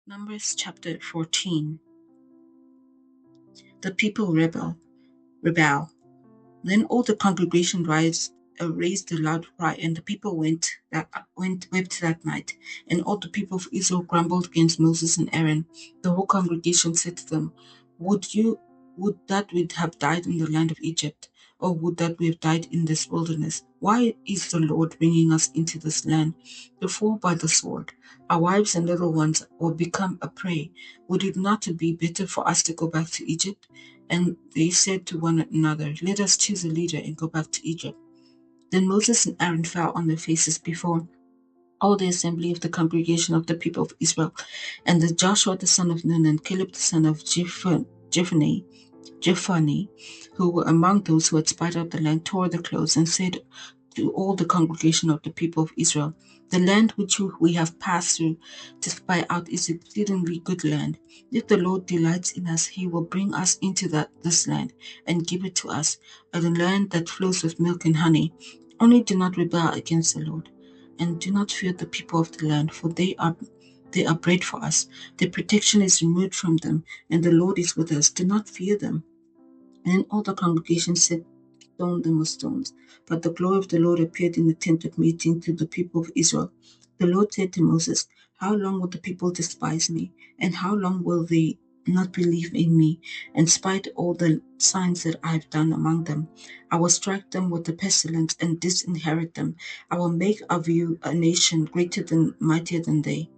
Numbers chapter 14. The people rebel. Then all the congregation raised a loud cry, and the people wept that night. And all the people of Israel grumbled against Moses and Aaron. The whole congregation said to them, Would that we'd have died in the land of Egypt, or would that we have died in this wilderness? Why is the Lord bringing us into this land to fall by the sword? Our wives and little ones will become a prey. Would it not be better for us to go back to Egypt? And they said to one another, Let us choose a leader and go back to Egypt. Then Moses and Aaron fell on their faces before all the assembly of the congregation of the people of Israel. And the Joshua the son of Nun and Caleb the son of Jephunneh, who were among those who had spied out the land, tore their clothes and said to all the congregation of the people of Israel, The land which we have passed through to spy out is exceedingly good land. If the Lord delights in us, he will bring us into this land and give it to us, a land that flows with milk and honey. Only do not rebel against the Lord, and do not fear the people of the land, for they are bread for us. The protection is removed from them, and the Lord is with us. Do not fear them. And all the congregation said, Stone them with stones. But the glory of the Lord appeared in the tent of meeting to the people of Israel. The Lord said to Moses, How long will the people despise me? And how long will they not believe in me, in spite of all the signs that I have done among them? I will strike them with the pestilence and disinherit them. I will make of you a nation greater than mightier than they.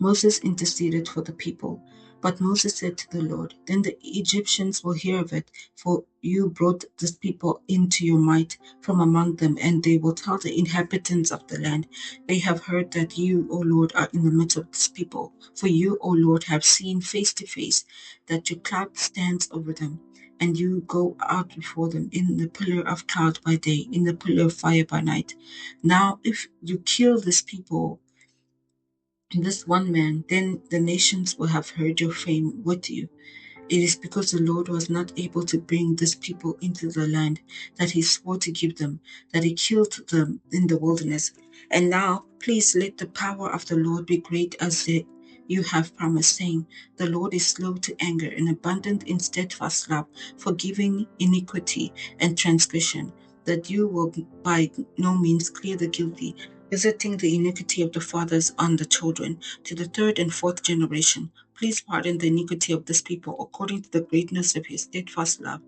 Moses interceded for the people. But Moses said to the Lord, Then the Egyptians will hear of it, for you brought this people into your might from among them, and they will tell the inhabitants of the land, They have heard that you, O Lord, are in the midst of this people. For you, O Lord, have seen face to face that your cloud stands over them, and you go out before them in the pillar of cloud by day, in the pillar of fire by night. Now, if you kill this people, this one man, then the nations will have heard your fame with you. It is because the Lord was not able to bring this people into the land that he swore to give them, that he killed them in the wilderness. And now, please let the power of the Lord be great as you have promised, saying, The Lord is slow to anger and abundant in steadfast love, forgiving iniquity and transgression, that you will by no means clear the guilty, visiting the iniquity of the fathers on the children, to the third and fourth generation. Please pardon the iniquity of this people according to the greatness of your steadfast love,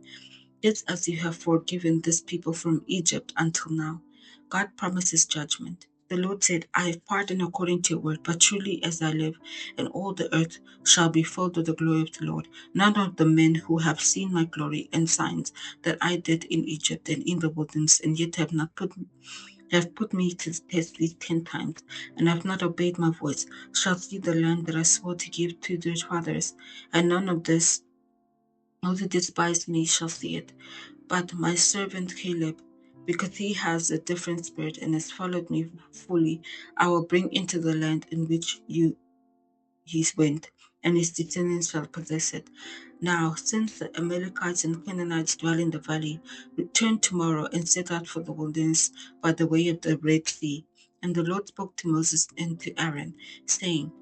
just as you have forgiven this people from Egypt until now. God promises judgment. The Lord said, I have pardoned according to your word, but truly as I live, and all the earth shall be filled with the glory of the Lord. None of the men who have seen my glory and signs that I did in Egypt and in the wilderness, and yet have put me to the test these 10 times, and have not obeyed my voice, shall see the land that I swore to give to their fathers, and none of this, those who despise me, shall see it. But my servant Caleb, because he has a different spirit and has followed me fully, I will bring into the land in which he went, and his descendants shall possess it. Now, since the Amalekites and Canaanites dwell in the valley, return tomorrow and set out for the wilderness by the way of the Red Sea. And the Lord spoke to Moses and to Aaron, saying,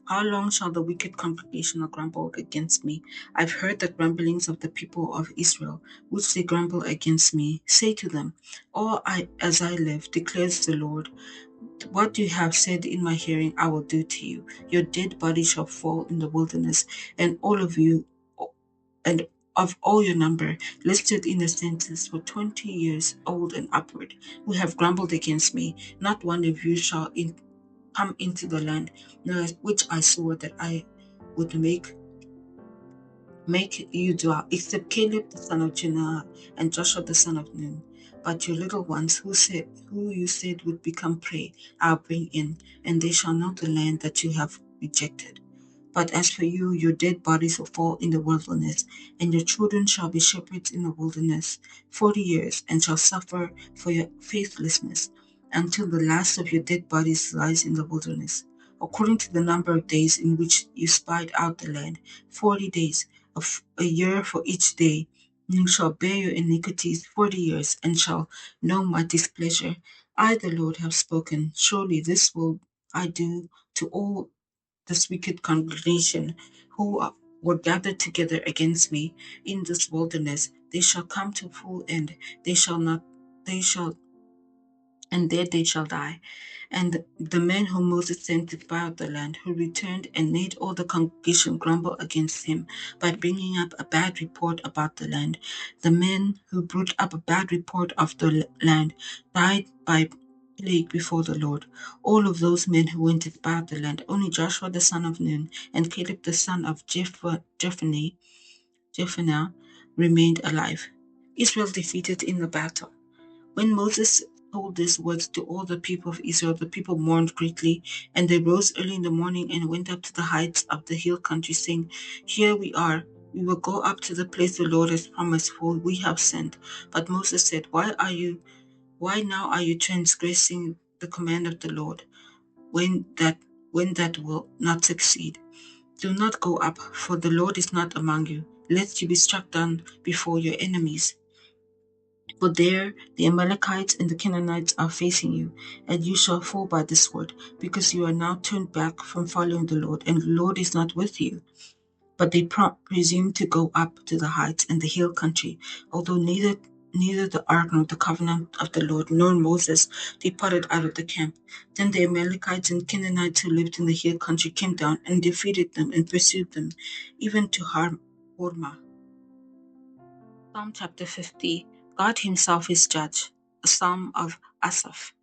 How long shall the wicked congregation grumble against me? I've heard the grumblings of the people of Israel, which they grumble against me. Say to them, as I live, declares the Lord, what you have said in my hearing I will do to you. Your dead body shall fall in the wilderness, and all of you, and of all your number, listed in the census for 20 years old and upward, who have grumbled against me, not one of you shall come into the land, which I swore that I would make you dwell, except Caleb the son of Jonah and Joshua the son of Nun. But your little ones, who you said would become prey, I'll bring in, and they shall know the land that you have rejected. But as for you, your dead bodies will fall in the wilderness, and your children shall be shepherds in the wilderness 40 years, and shall suffer for your faithlessness, until the last of your dead bodies lies in the wilderness. According to the number of days in which you spied out the land, 40 days, of a year for each day. You shall bear your iniquities 40 years, and shall know my displeasure. I, the Lord, have spoken. Surely this will I do to all this wicked congregation were gathered together against me in this wilderness. They shall come to full end. They shall not, they shall, and there they shall die. And the men whom Moses sent to spy out the land, who returned and made all the congregation grumble against him by bringing up a bad report about the land. The men who brought up a bad report of the land died by plague before the Lord. All of those men who went to spy out the land, only Joshua the son of Nun and Caleb the son of Jephunneh remained alive. Israel defeated in the battle. When Moses told these words to all the people of Israel, the people mourned greatly, and they rose early in the morning and went up to the heights of the hill country, saying, "Here we are. We will go up to the place the Lord has promised, for we have sinned." But Moses said, Why now are you transgressing the command of the Lord, when that when that will not succeed? Do not go up, for the Lord is not among you, lest you be struck down before your enemies. For there the Amalekites and the Canaanites are facing you, and you shall fall by the sword, because you are now turned back from following the Lord, and the Lord is not with you. But they presumed to go up to the heights and the hill country, although neither the ark nor the covenant of the Lord nor Moses departed out of the camp. Then the Amalekites and Canaanites who lived in the hill country came down and defeated them and pursued them, even to Hormah. Psalm chapter 50. God himself is judge. A psalm of Asaph.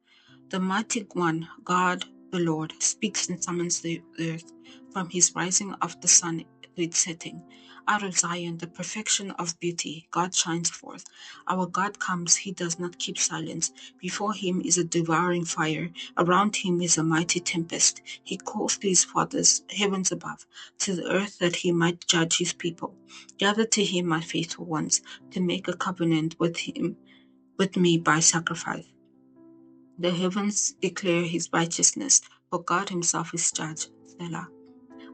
The mighty one, God the Lord, speaks and summons the earth from his rising of the sun to its setting. Out of Zion, the perfection of beauty, God shines forth. Our God comes, he does not keep silence. Before him is a devouring fire. Around him is a mighty tempest. He calls to his fathers, heavens above, to the earth that he might judge his people. Gather to him, my faithful ones, to make a covenant with me by sacrifice. The heavens declare his righteousness, for God himself is judge. Selah.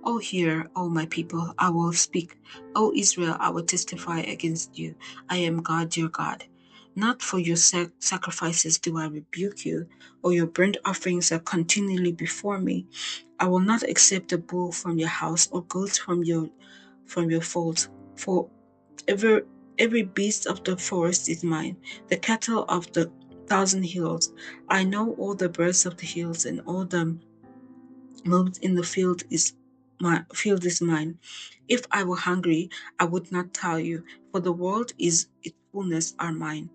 O hear, O my people, I will speak. O Israel, I will testify against you. I am God your God. Not for your sacrifices do I rebuke you, or your burnt offerings are continually before me. I will not accept a bull from your house or goats from your folds, for Every, every beast of the forest is mine, the cattle of the thousand hills. I know all the birds of the hills, and all the moves in the field is mine. If I were hungry, I would not tell you, for the world is its fullness are mine.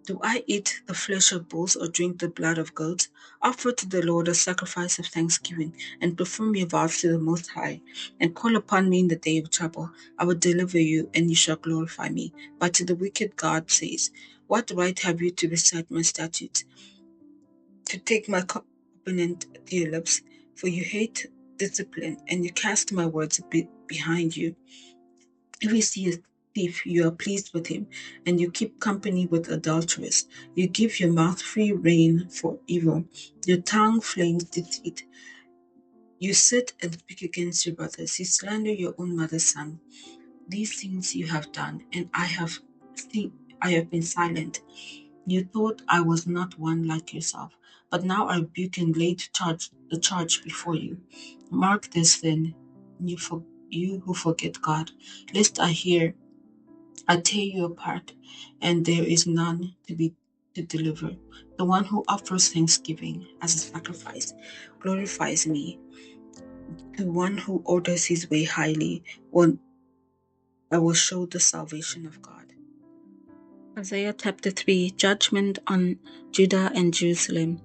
Do I eat the flesh of bulls or drink the blood of goats? Offer to the Lord a sacrifice of thanksgiving, and perform your vows to the Most High, and call upon me in the day of trouble. I will deliver you, and you shall glorify me. But to the wicked God says, What right have you to recite my statutes, to take my covenant to your lips? For you hate discipline, and you cast my words behind you. If you see a thief, you are pleased with him, and you keep company with adulterers. You give your mouth free rein for evil. Your tongue flames deceit. You sit and speak against your brothers. You slander your own mother's son. These things you have done, and I have been silent. You thought I was not one like yourself, but now I rebuke and lay the charge before you. Mark this then, you who forget God, lest I tear you apart, and there is none to deliver. The one who offers thanksgiving as a sacrifice glorifies me. The one who orders his way highly, I will show the salvation of God. Isaiah chapter 3. Judgment on Judah and Jerusalem.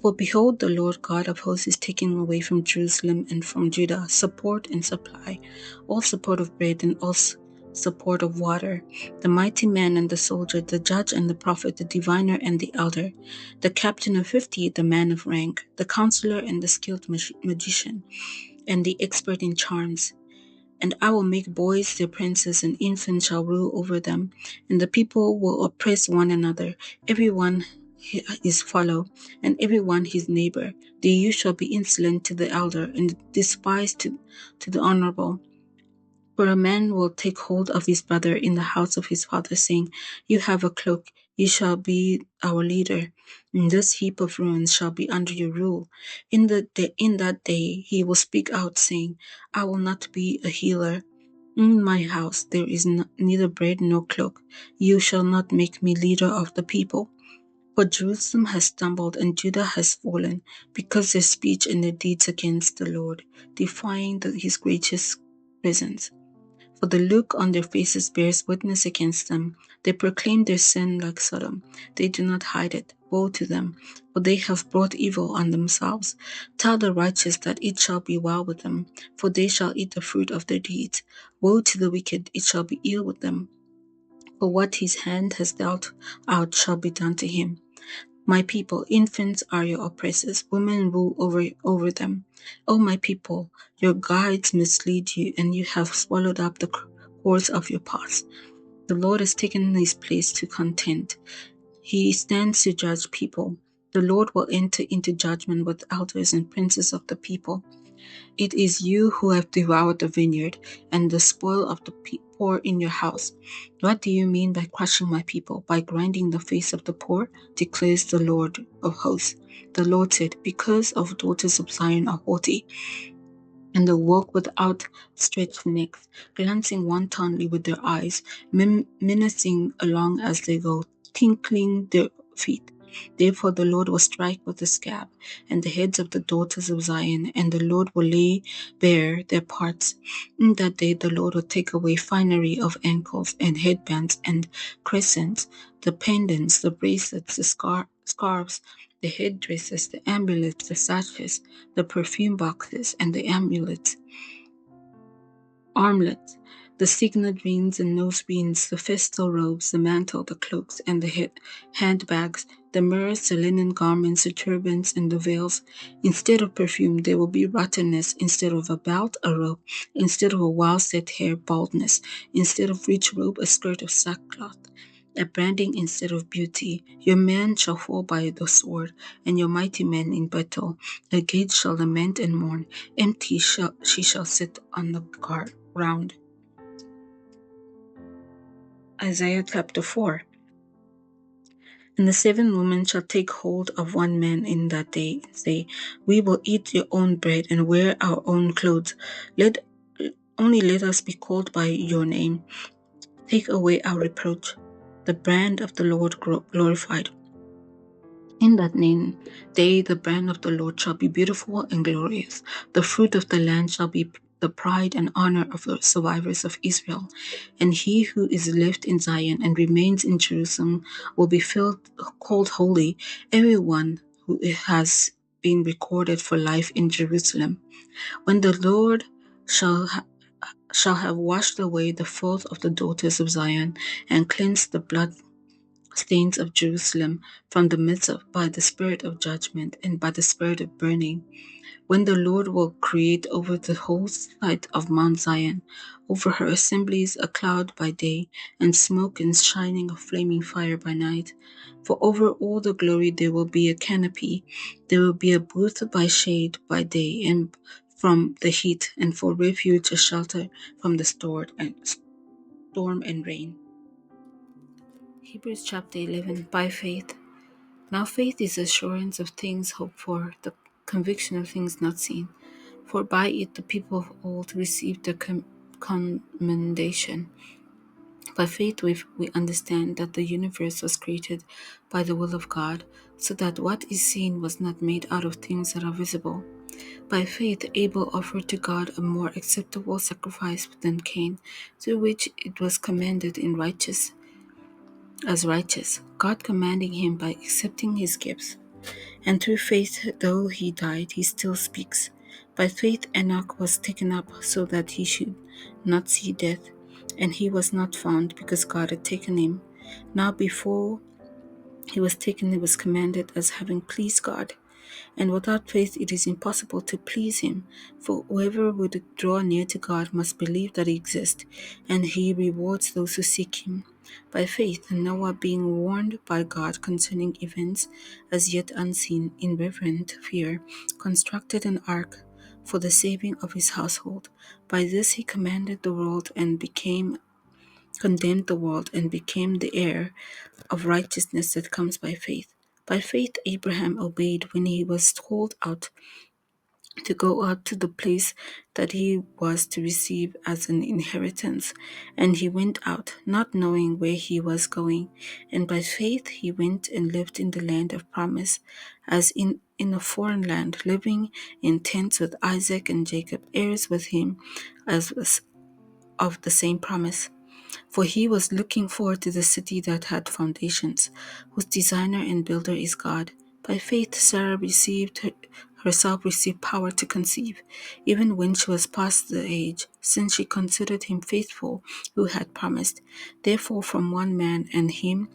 For behold, the Lord God of hosts is taking away from Jerusalem and from Judah support and supply, all support of bread and all support of water, the mighty man and the soldier, the judge and the prophet, the diviner and the elder, the captain of 50, the man of rank, the counselor and the skilled magician, and the expert in charms. And I will make boys their princes, and infants shall rule over them, and the people will oppress one another, every one his fellow, and every one his neighbor. The youth shall be insolent to the elder, and despised to the honorable. For a man will take hold of his brother in the house of his father, saying, You have a cloak, You shall be our leader, and this heap of ruins shall be under your rule. In that day he will speak out, saying, I will not be a healer. In my house there is neither bread nor cloak. You shall not make me leader of the people. For Jerusalem has stumbled and Judah has fallen, because their speech and their deeds against the Lord, defying his gracious presence. For the look on their faces bears witness against them. They proclaim their sin like Sodom. They do not hide it. Woe to them, for they have brought evil on themselves. Tell the righteous that it shall be well with them, for they shall eat the fruit of their deeds. Woe to the wicked, it shall be ill with them, for what his hand has dealt out shall be done to him. My people, infants are your oppressors, women rule over them. O my people, your guides mislead you, and you have swallowed up the cords of your past. The Lord has taken his place to contend. He stands to judge people. The Lord will enter into judgment with elders and princes of the people. It is you who have devoured the vineyard and the spoil of the poor in your house. What do you mean by crushing my people, by grinding the face of the poor? Declares the Lord of hosts. The Lord said, because of daughters of Zion are haughty, and they walk with outstretched necks, glancing wantonly with their eyes, menacing along as they go, tinkling their feet. Therefore the Lord will strike with the scab and the heads of the daughters of Zion, and the Lord will lay bare their parts. In that day the Lord will take away finery of ankles and headbands and crescents, the pendants, the bracelets, the scarves, the headdresses, the amulets, the sashes, the perfume boxes, and the armlets, the signet rings and nose rings, the festal robes, the mantle, the cloaks, and the handbags, the mirrors, the linen garments, the turbans, and the veils. Instead of perfume, there will be rottenness. Instead of a belt, a rope. Instead of a well-set hair, baldness. Instead of rich robe, a skirt of sackcloth. A branding instead of beauty. Your man shall fall by the sword, and your mighty men in battle. The gates shall lament and mourn. Empty she shall sit on the ground. Isaiah chapter 4. And the 7 women shall take hold of one man in that day, and say, we will eat your own bread and wear our own clothes. Only let us be called by your name. Take away our reproach. The brand of the Lord glorified. In that day the brand of the Lord shall be beautiful and glorious. The fruit of the land shall be the pride and honor of the survivors of Israel. And he who is left in Zion and remains in Jerusalem will be called holy, everyone who has been recorded for life in Jerusalem. When the Lord shall have washed away the filth of the daughters of Zion and cleansed the blood stains of Jerusalem from the midst of by the spirit of judgment and by the spirit of burning, when the Lord will create over the whole site of Mount Zion, over her assemblies a cloud by day, and smoke and shining of flaming fire by night. For over all the glory there will be a canopy, there will be a booth by shade by day and from the heat, and for refuge a shelter from the storm and rain. Hebrews chapter 11. By faith. Now faith is assurance of things hoped for, the conviction of things not seen. For by it the people of old received the commendation. By faith we understand that the universe was created by the will of God, so that what is seen was not made out of things that are visible. By faith Abel offered to God a more acceptable sacrifice than Cain, through which it was commended as righteous, God commending him by accepting his gifts. And through faith, though he died, he still speaks. By faith, Enoch was taken up so that he should not see death, and he was not found because God had taken him. Now, before he was taken, he was commended as having pleased God. And without faith it is impossible to please him, for whoever would draw near to God must believe that he exists, and he rewards those who seek him. By faith Noah, being warned by God concerning events as yet unseen, in reverent fear, constructed an ark for the saving of his household. By this he commanded the world and became condemned the world, and became the heir of righteousness that comes by faith. By faith, Abraham obeyed when he was called out to go out to the place that he was to receive as an inheritance. And he went out, not knowing where he was going. And by faith he went and lived in the land of promise, as in a foreign land, living in tents with Isaac and Jacob, heirs with him, as was of the same promise. For he was looking forward to the city that had foundations, whose designer and builder is God. By faith, Sarah herself received power to conceive, even when she was past the age, since she considered him faithful who had promised. Therefore, from one man, and him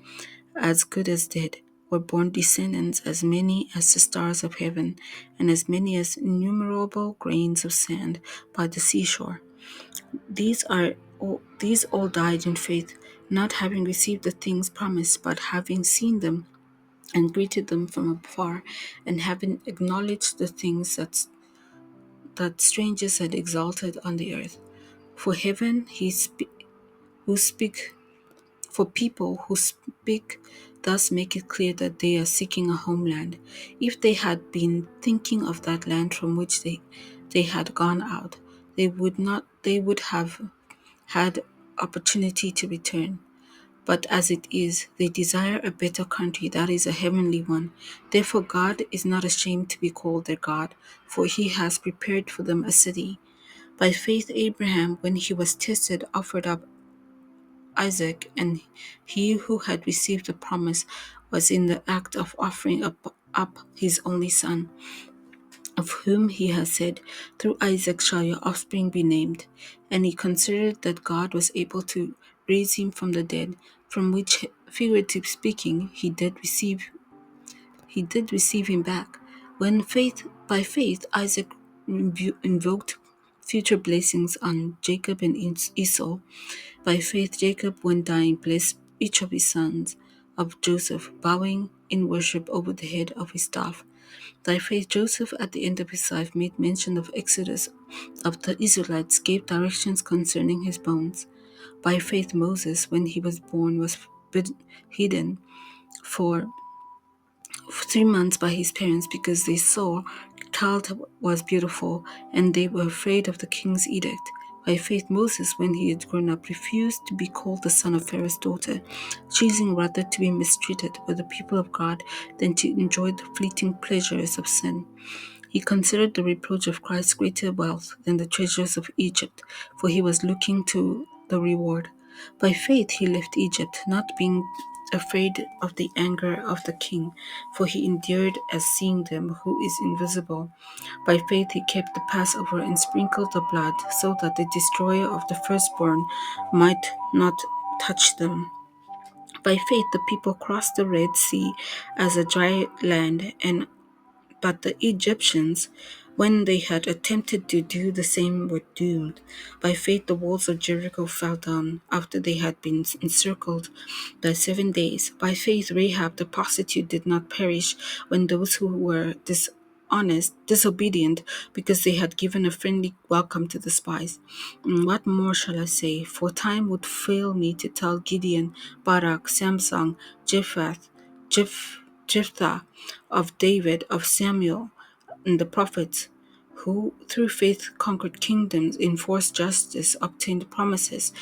as good as dead, were born descendants as many as the stars of heaven, and as many as innumerable grains of sand by the seashore. These all died in faith, not having received the things promised, but having seen them and greeted them from afar, and having acknowledged the things that strangers had exalted on the earth. For heaven, who speak for people who speak, thus make it clear that they are seeking a homeland. If they had been thinking of that land from which they had gone out, they would have had opportunity to return. But as it is, they desire a better country, that is a heavenly one. Therefore God is not ashamed to be called their God, for he has prepared for them a city. By faith Abraham, when he was tested, offered up Isaac, and he who had received the promise was in the act of offering up his only son, of whom he has said, "Through Isaac shall your offspring be named." And he considered that God was able to raise him from the dead, from which, figuratively speaking, he did receive him back. By faith, Isaac invoked future blessings on Jacob and Esau. By faith, Jacob, when dying, blessed each of his sons of Joseph, bowing in worship over the head of his staff. By faith, Joseph, at the end of his life, made mention of Exodus of the Israelites, gave directions concerning his bones. By faith, Moses, when he was born, was hidden for 3 months by his parents because they saw the child was beautiful, and they were afraid of the king's edict. By faith, Moses, when he had grown up, refused to be called the son of Pharaoh's daughter, choosing rather to be mistreated by the people of God than to enjoy the fleeting pleasures of sin. He considered the reproach of Christ greater wealth than the treasures of Egypt, for he was looking to the reward. By faith he left Egypt, not being afraid of the anger of the king, for he endured as seeing them who is invisible. By faith he kept the Passover and sprinkled the blood, so that the destroyer of the firstborn might not touch them. By faith the people crossed the Red Sea as a dry land, but the Egyptians, when they had attempted to do the same, were doomed. By faith, the walls of Jericho fell down after they had been encircled by 7 days. By faith, Rahab the prostitute did not perish when those who were disobedient, because they had given a friendly welcome to the spies. What more shall I say? For time would fail me to tell Gideon, Barak, Samson, Jephthah, of David, of Samuel, and the prophets, who through faith conquered kingdoms, enforced justice, obtained promises,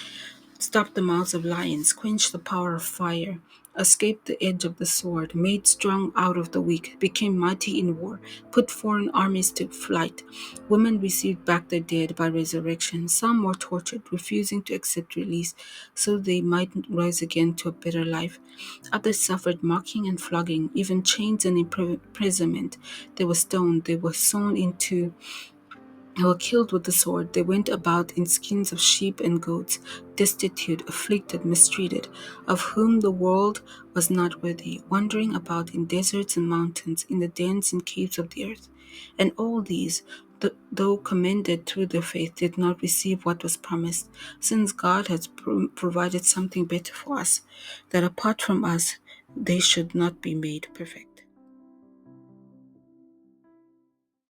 stopped the mouths of lions, quenched the power of fire, escaped the edge of the sword, made strong out of the weak, became mighty in war, put foreign armies to flight. Women received back their dead by resurrection. Some were tortured, refusing to accept release, so they might rise again to a better life. Others suffered mocking and flogging, even chains and imprisonment. They were stoned, they were sawn into, they were killed with the sword. They went about in skins of sheep and goats, destitute, afflicted, mistreated, of whom the world was not worthy, wandering about in deserts and mountains, in the dens and caves of the earth. And all these, though commended through their faith, did not receive what was promised, since God has provided something better for us, that apart from us they should not be made perfect.